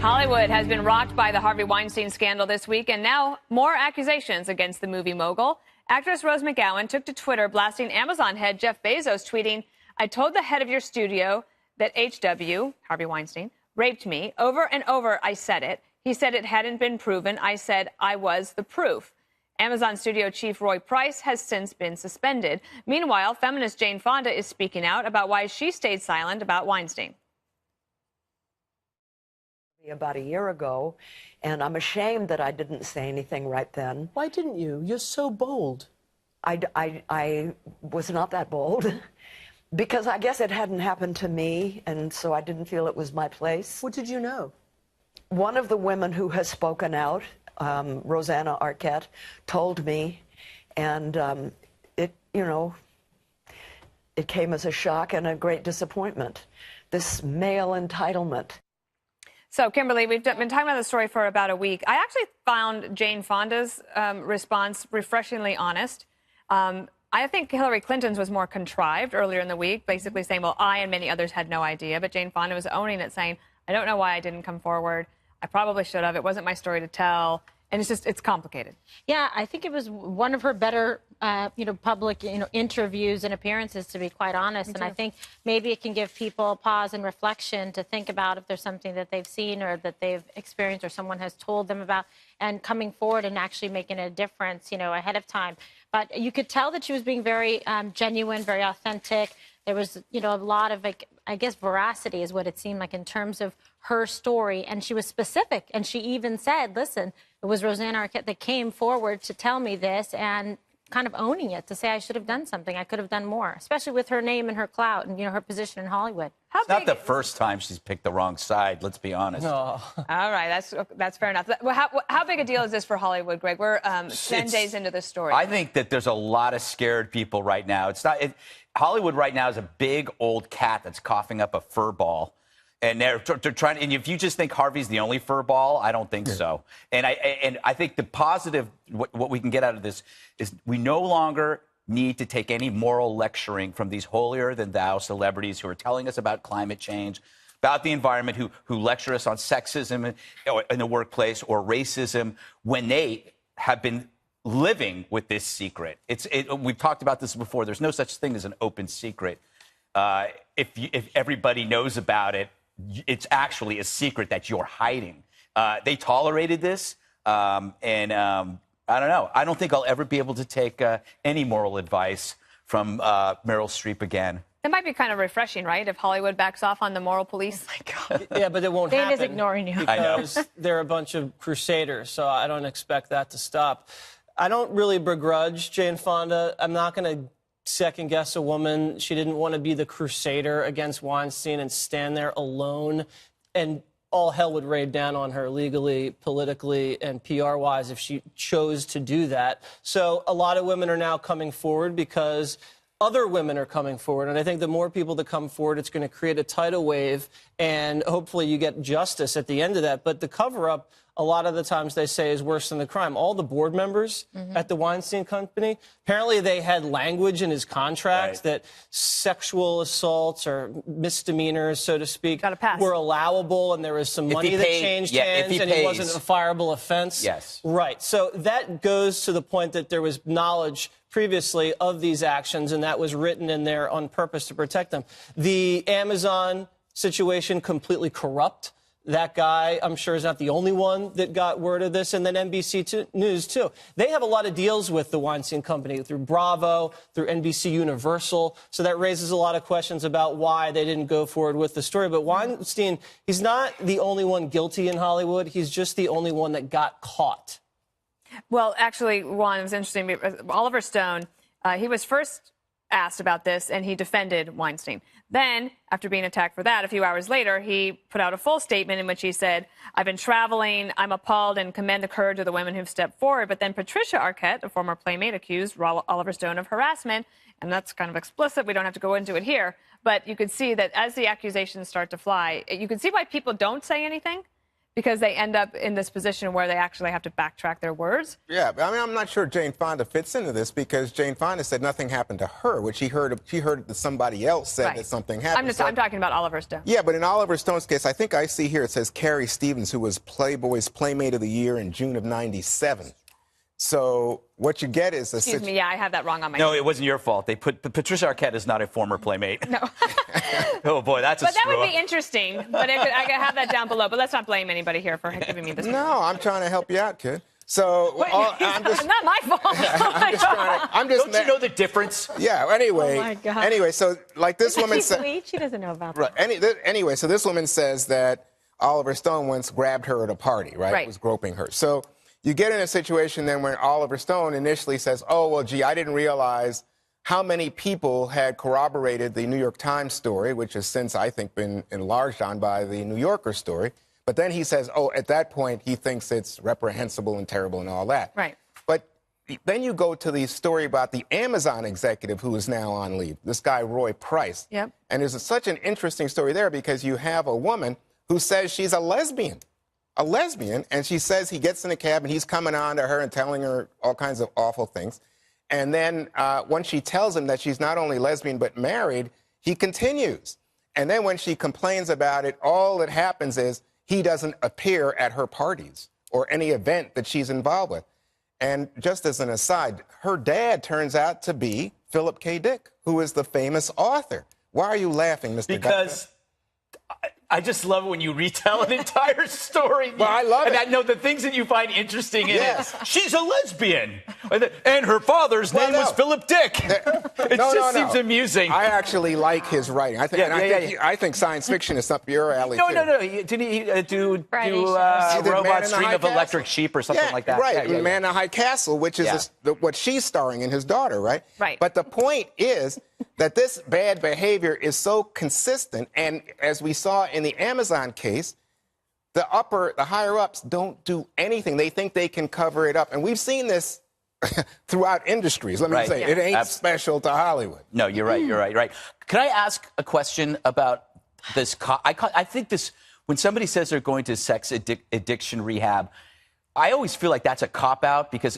Hollywood has been rocked by the Harvey Weinstein scandal this week, and now more accusations against the movie mogul. Actress Rose McGowan took to Twitter blasting Amazon head Jeff Bezos, tweeting, "I told the head of your studio that HW, Harvey Weinstein, raped me. Over and over I said it. He said it hadn't been proven. I said I was the proof." Amazon studio chief Roy Price has since been suspended. Meanwhile, feminist Jane Fonda is speaking out about why she stayed silent about Weinstein. About a year ago, and I'm ashamed that I didn't say anything right then. Why didn't you? You're so bold. I was not that bold because I guess it hadn't happened to me, and so I didn't feel it was my place. What did you know? One of the women who has spoken out, Rosanna Arquette, told me, and it came as a shock and a great disappointment. This male entitlement. So, Kimberly, we've been talking about the story for about a week. I actually found Jane Fonda's response refreshingly honest. I think Hillary Clinton's was more contrived earlier in the week, basically saying, well, I and many others had no idea. But Jane Fonda was owning it, saying, I don't know why I didn't come forward. I probably should have. It wasn't my story to tell. And it's complicated. Yeah, I think it was one of her better, public, interviews and appearances, to be quite honest. And I think maybe it can give people pause and reflection to think about if there's something that they've seen or that they've experienced or someone has told them about, and coming forward and actually making a difference, ahead of time. But you could tell that she was being very genuine, very authentic. There was, a lot of, I guess, veracity is what it seemed like in terms of her story. And she was specific. And she even said, listen, it was Rosanna Arquette that came forward to tell me this, and kind of owning it, to say I should have done something. I could have done more, especially with her name and her clout and, her position in Hollywood. It's not the first time she's picked the wrong side, let's be honest. No. All right, that's fair enough. Well, how big a deal is this for Hollywood, Greg? We're 10 days into this story. I think that there's a lot of scared people right now. Hollywood right now is a big old cat that's coughing up a fur ball. And they're trying. And if you just think Harvey's the only fur ball, I don't think so. And I think the positive, what we can get out of this is we no longer need to take any moral lecturing from these holier-than-thou celebrities who are telling us about climate change, about the environment, who lecture us on sexism in the workplace or racism when they have been living with this secret. We've talked about this before. There's no such thing as an open secret. If everybody knows about it, it's actually a secret that you're hiding. They tolerated this, and I don't know. I don't think I'll ever be able to take any moral advice from Meryl Streep again. It might be kind of refreshing, right, if Hollywood backs off on the moral police? Oh, my God. Yeah, but it won't happen. Dane is ignoring you. Because they're a bunch of crusaders, so I don't expect that to stop. I don't really begrudge Jane Fonda. I'm not going to second-guess a woman. She didn't want to be the crusader against Weinstein and stand there alone, and all hell would rain down on her legally, politically, and PR-wise if she chose to do that. So a lot of women are now coming forward because other women are coming forward, and I think the more people that come forward, it's going to create a tidal wave, and hopefully you get justice at the end of that. But the cover-up, a lot of the times they say, is worse than the crime. All the board members at the Weinstein Company, apparently they had language in his contract that sexual assaults or misdemeanors, so to speak, were allowable, and there was some money that changed hands, and it wasn't a fireable offense. Yes. Right. So that goes to the point that there was knowledge previously of these actions, and that was written in there on purpose to protect them. The Amazon situation, completely corrupt. That guy, I'm sure, is not the only one that got word of this. And then NBC News, too. They have a lot of deals with the Weinstein Company through Bravo, through NBC Universal. So that raises a lot of questions about why they didn't go forward with the story. But Weinstein, he's not the only one guilty in Hollywood. He's just the only one that got caught. Well, actually, Juan, it was interesting. Oliver Stone, he was first asked about this, and he defended Weinstein. Then, after being attacked for that, a few hours later, he put out a full statement in which he said, I've been traveling, I'm appalled, and commend the courage of the women who've stepped forward. But then Patricia Arquette, a former Playmate, accused Oliver Stone of harassment, and that's kind of explicit. We don't have to go into it here. But you could see that as the accusations start to fly, you can see why people don't say anything, because they end up in this position where they actually have to backtrack their words. Yeah, but I mean, I'm not sure Jane Fonda fits into this because Jane Fonda said nothing happened to her, which she heard that somebody else said that something happened. I'm talking about Oliver Stone. Yeah, but in Oliver Stone's case, I think I see here it says Carrie Stevens, who was Playboy's Playmate of the Year in June of '97. So what you get is Excuse me, yeah, I have that wrong on my. No, it wasn't your fault. They put Patricia Arquette is not a former Playmate. No. Oh boy, that's a But that screw would up. be interesting. But I could have that down below. But let's not blame anybody here for giving me this. No, I'm trying to help you out, kid. So I'm just not my fault. Don't you know the difference? Yeah. Anyway. Oh my God. Anyway, so like this woman She's said. sweet. She doesn't know about Right. that. Anyway, so this woman says that Oliver Stone once grabbed her at a party, right? Was groping her. So you get in a situation then where Oliver Stone initially says, oh, well, gee, I didn't realize how many people had corroborated the New York Times story, which has since, I think, been enlarged on by the New Yorker story. But then he says, oh, at that point, he thinks it's reprehensible and terrible and all that. Right. But then you go to the story about the Amazon executive who is now on leave, this guy, Roy Price. Yep. And there's such an interesting story there because you have a woman who says she's a lesbian, and she says he gets in a cab and he's coming on to her and telling her all kinds of awful things. And then when she tells him that she's not only lesbian but married, he continues. And then when she complains about it, all that happens is he doesn't appear at her parties or any event that she's involved with. And just as an aside, her dad turns out to be Philip K. Dick, who is the famous author. Why are you laughing, Mr. Because I just love it when you retell an entire story. Well, I love it. No, the things that you find interesting in Yes. it. She's a lesbian. And her father's name was Philip Dick. It just seems amusing. I actually like his writing. I think science fiction is up your alley, too. No. Didn't he do Man Robot in the Stream High of Castle. Electric Sheep or something like that? Right, Man in the High Castle, which is what she's starring in, his daughter, right? Right. But the point is that this bad behavior is so consistent, and as we saw in the Amazon case, the higher-ups don't do anything. They think they can cover it up. And we've seen this throughout industries. Let me say, it ain't special to Hollywood. No, you're right. You're right. Could I ask a question about this? I think this, when somebody says they're going to sex addiction rehab, I always feel like that's a cop-out because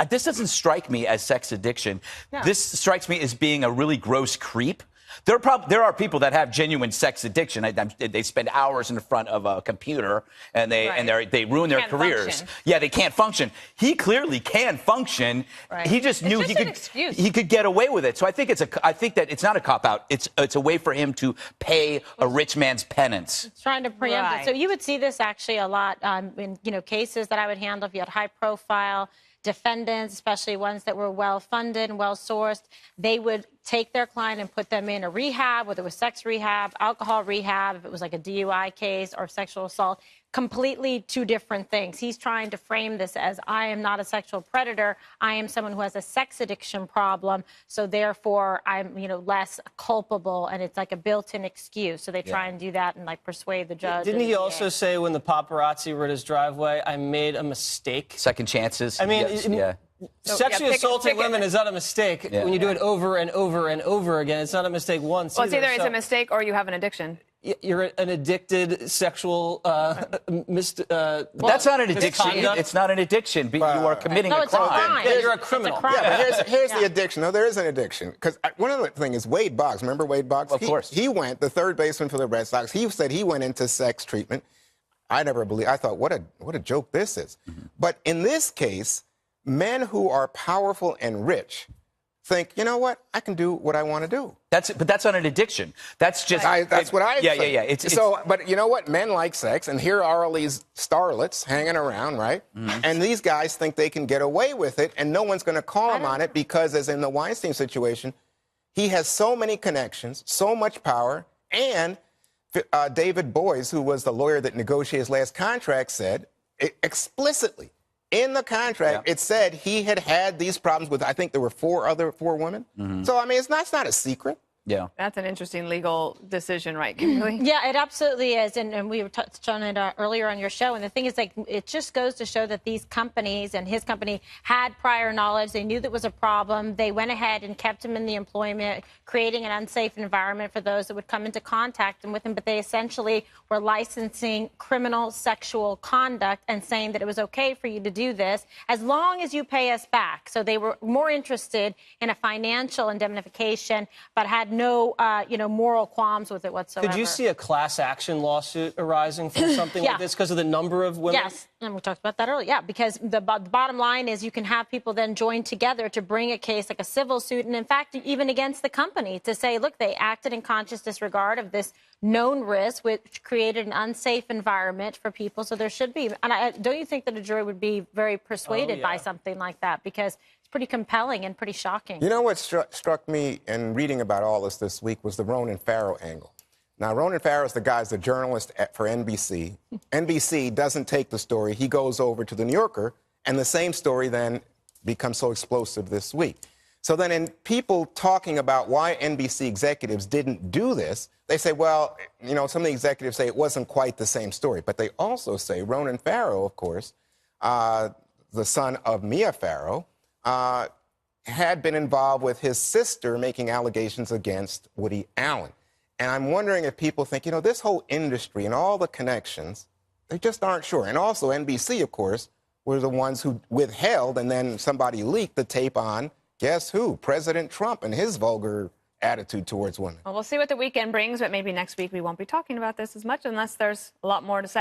this doesn't strike me as sex addiction. No. This strikes me as being a really gross creep. There are people that have genuine sex addiction. They spend hours in front of a computer and they ruin their careers. Function. Yeah, they can't function. He clearly can function. Right. He just knew he could get away with it. So I think that it's not a cop out. It's a way for him to pay a rich man's penance. It's trying to preempt it. So you would see this actually a lot in cases that I would handle if you had high profile defendants, especially ones that were well-funded and well-sourced. They would take their client and put them in a rehab, whether it was sex rehab, alcohol rehab, if it was like a DUI case or sexual assault. Completely two different things. He's trying to frame this as, I am not a sexual predator. I am someone who has a sex addiction problem. So therefore, I'm, less culpable, and it's like a built-in excuse. So they try and do that and persuade the judge. Didn't he also say when the paparazzi were at his driveway, I made a mistake? Second chances. I mean, sexually assaulting women is not a mistake. Yeah. When you do it over and over and over again, it's not a mistake once. Well, it's either it's a mistake or you have an addiction. You're an addicted sexual that's not an addiction. It's not an addiction. But you are committing a crime. Yeah, you're a criminal. But here's the addiction. No, there is an addiction. Because one of the things is Wade Boggs. Remember Wade Boggs? Of course. He went, the third baseman for the Red Sox, he said he went into sex treatment. I thought, what a joke this is. Mm-hmm. But in this case, men who are powerful and rich think, you know what, I can do what I want to do. But that's not an addiction. That's just that's what I say. Yeah. But you know what? Men like sex, and here are all these starlets hanging around, right? Mm-hmm. And these guys think they can get away with it, and no one's going to call him on it because, as in the Weinstein situation, he has so many connections, so much power, and David Boies, who was the lawyer that negotiated his last contract, said explicitly in the contract, it said he had these problems with, I think there were four women. Mm-hmm. So, I mean, it's not a secret. Yeah. That's an interesting legal decision, right, Kimberly? Yeah, it absolutely is. And we were touched on it earlier on your show. And the thing is, like, it just goes to show that these companies and his company had prior knowledge. They knew that was a problem. They went ahead and kept him in the employment, creating an unsafe environment for those that would come into contact with him. But they essentially were licensing criminal sexual conduct and saying that it was okay for you to do this as long as you pay us back. So they were more interested in a financial indemnification, but had no, moral qualms with it whatsoever. Could you see a class action lawsuit arising from something like this because of the number of women? Yes, and we talked about that earlier. Yeah, because the bottom line is you can have people then join together to bring a case like a civil suit, and in fact, even against the company to say, look, they acted in conscious disregard of this known risk, which created an unsafe environment for people. So there should be. And don't you think that a jury would be very persuaded by something like that? Because pretty compelling and pretty shocking. You know what struck me in reading about all this week was the Ronan Farrow angle. Now, Ronan Farrow's the journalist for NBC. NBC doesn't take the story. He goes over to the New Yorker, and the same story then becomes so explosive this week. So then in people talking about why NBC executives didn't do this, they say, well, some of the executives say it wasn't quite the same story. But they also say Ronan Farrow, of course, the son of Mia Farrow, had been involved with his sister making allegations against Woody Allen. And I'm wondering if people think, this whole industry and all the connections, they just aren't sure. And also NBC, of course, were the ones who withheld, and then somebody leaked the tape on, guess who? President Trump and his vulgar attitude towards women. Well, we'll see what the weekend brings, but maybe next week we won't be talking about this as much unless there's a lot more to say.